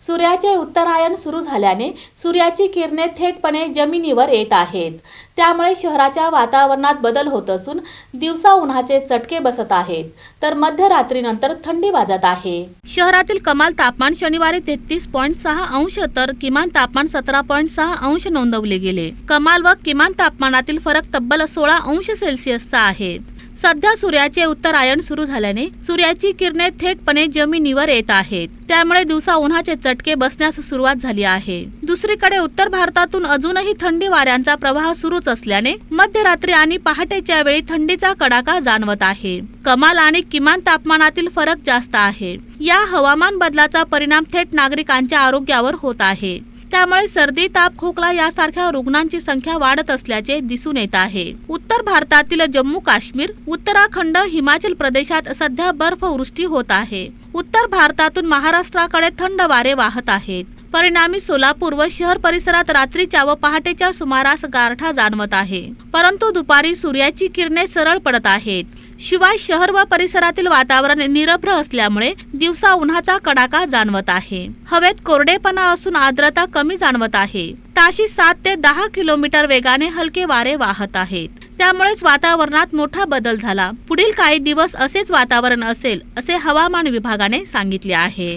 सूर्याचे उत्तरायण सुरू झाल्याने सूर्याची किरणे थेटपणे जमिनीवर येत आहेत। त्यामुळे शहराच्या वातावरणात बदल होत असून दिवसा उन्हाचे चटके बसत आहेत, तर मध्यरात्रीनंतर थंडी वाजत आहे। शहरातील कमाल तापमान शनिवारी 33.6 अंश तर किमान तापमान 17.6 अंश नोंदवले गेले। कमाल व किमान तापमानातील फरक तब्बल 16 अंश सेल्सिअसचा आहे। सध्या सूर्याचे उत्तरायण सुरू झाल्याने सूर्याची किरणे थेटपणे जमिनीवर येत आहेत, त्यामुळे दिवसा उन्हाचे चटके बसण्यास सुरुवात झाली आहे। दुसरीकडे उत्तर भारतातून अजूनही थंडी वाऱ्यांचा प्रवाह सुरूच असल्याने मध्यरात्री आणि पहाटेच्या वेळी थंडीचा कडाका जाणवत आहे। कमाल आणि किमान तापमानातील फरक जास्त आहे। या हवामान बदलाचा परिणाम थेट नागरिकांच्या आरोग्यावर होत आहे। त्यामुळे सर्दी, ताप, खोकला यासारख्या रुग्णांची संख्या वाढत असल्याचे दिसून येत आहे। उत्तर भारतातील जम्मू काश्मीर, उत्तराखंड, हिमाचल प्रदेशात सध्या बर्फवृष्टी होत आहे। उत्तर भारतातून महाराष्ट्राकडे थंड वारे वाहत आहेत। परिणामी सोलापूर व शहर परिसरात रात्रीच्या व पहाटेच्या सुमारास गारठा जाणवत आहे, परंतु दुपारी सूर्याची किरणे सरळ पडत आहेत। शिवाय शहर व परिसरातील वातावरण निरभ्र असल्यामुळे दिवसा उन्हाचा कडाका जाणवत आहे। हवेत कोरडेपणा असून आर्द्रता कमी जाणवत आहे। ताशी 7 ते 10 किलोमीटर वेगाने हलके वारे वाहत आहेत। त्यामुळेच वातावरणात मोठा बदल झाला। पुढील काही दिवस असेच वातावरण असेल, असे हवामान विभागाने सांगितले आहे।